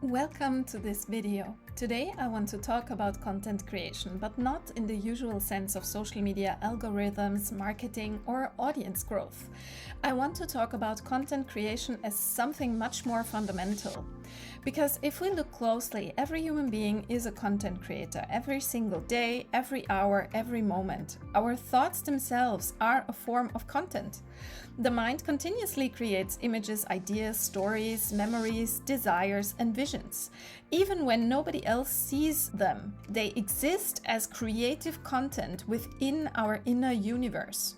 Welcome to this video. Today I want to talk about content creation, but not in the usual sense of social media algorithms, marketing, or audience growth. I want to talk about content creation as something much more fundamental. Because if we look closely, every human being is a content creator every single day, every hour, every moment. Our thoughts themselves are a form of content. The mind continuously creates images, ideas, stories, memories, desires, and visions. Even when nobody else sees them, they exist as creative content within our inner universe.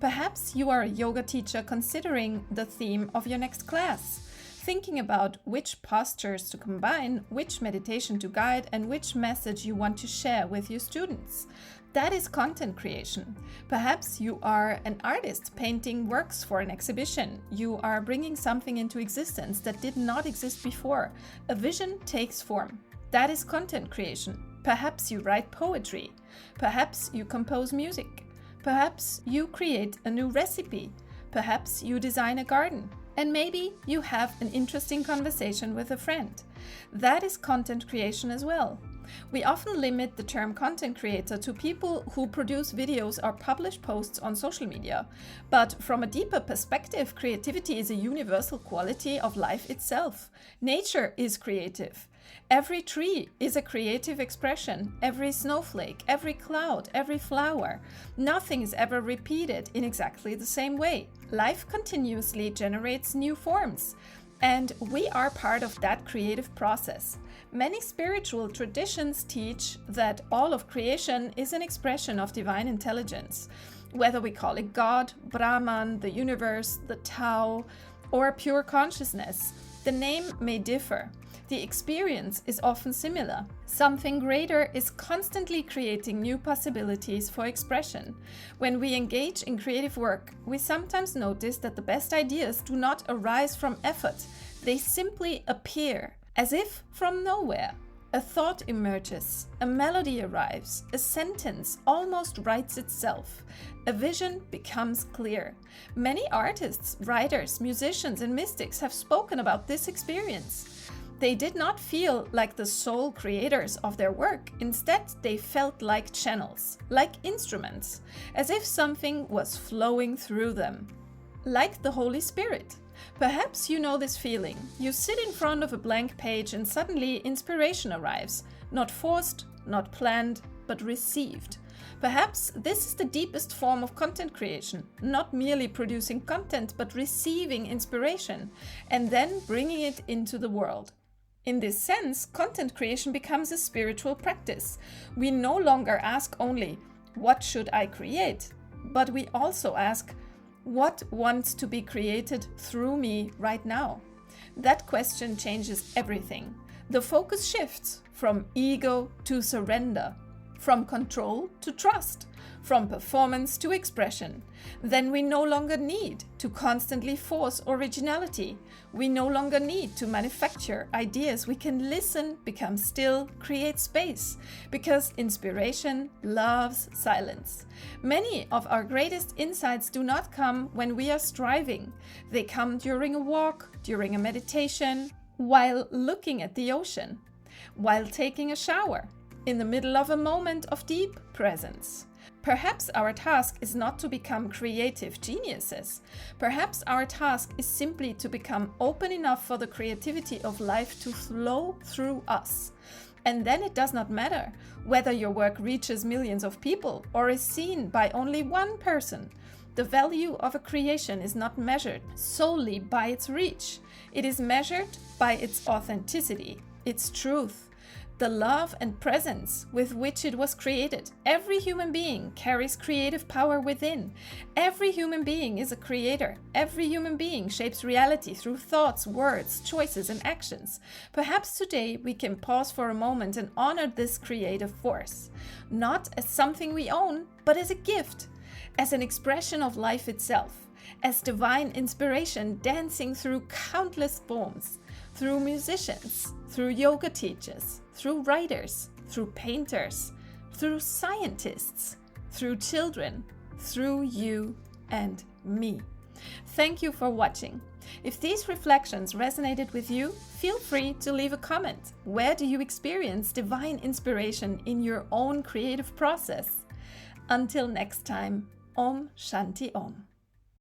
Perhaps you are a yoga teacher considering the theme of your next class, thinking about which postures to combine, which meditation to guide, and which message you want to share with your students. That is content creation. Perhaps you are an artist painting works for an exhibition. You are bringing something into existence that did not exist before. A vision takes form. That is content creation. Perhaps you write poetry. Perhaps you compose music. Perhaps you create a new recipe. Perhaps you design a garden. And maybe you have an interesting conversation with a friend. That is content creation as well. We often limit the term content creator to people who produce videos or publish posts on social media. But from a deeper perspective, creativity is a universal quality of life itself. Nature is creative. Every tree is a creative expression. Every snowflake, every cloud, every flower. Nothing is ever repeated in exactly the same way. Life continuously generates new forms. And we are part of that creative process. Many spiritual traditions teach that all of creation is an expression of divine intelligence. Whether we call it God, Brahman, the universe, the Tao, or pure consciousness, the name may differ. The experience is often similar. Something greater is constantly creating new possibilities for expression. When we engage in creative work, we sometimes notice that the best ideas do not arise from effort. They simply appear, as if from nowhere. A thought emerges, a melody arrives, a sentence almost writes itself. A vision becomes clear. Many artists, writers, musicians, and mystics have spoken about this experience. They did not feel like the sole creators of their work. Instead, they felt like channels, like instruments, as if something was flowing through them, like the Holy Spirit. Perhaps you know this feeling. You sit in front of a blank page and suddenly inspiration arrives, not forced, not planned, but received. Perhaps this is the deepest form of content creation, not merely producing content, but receiving inspiration and then bringing it into the world. In this sense, content creation becomes a spiritual practice. We no longer ask only, what should I create? But we also ask, what wants to be created through me right now? That question changes everything. The focus shifts from ego to surrender, from control to trust, from performance to expression. Then we no longer need to constantly force originality. We no longer need to manufacture ideas. We can listen, become still, create space, because inspiration loves silence. Many of our greatest insights do not come when we are striving. They come during a walk, during a meditation, while looking at the ocean, while taking a shower, in the middle of a moment of deep presence. Perhaps our task is not to become creative geniuses. Perhaps our task is simply to become open enough for the creativity of life to flow through us. And then it does not matter whether your work reaches millions of people or is seen by only one person. The value of a creation is not measured solely by its reach. It is measured by its authenticity, its truth, the love and presence with which it was created. Every human being carries creative power within. Every human being is a creator. Every human being shapes reality through thoughts, words, choices, and actions. Perhaps today we can pause for a moment and honor this creative force, not as something we own, but as a gift, as an expression of life itself, as divine inspiration dancing through countless forms, through musicians, through yoga teachers, through writers, through painters, through scientists, through children, through you and me. Thank you for watching. If these reflections resonated with you, feel free to leave a comment. Where do you experience divine inspiration in your own creative process? Until next time, Om Shanti Om.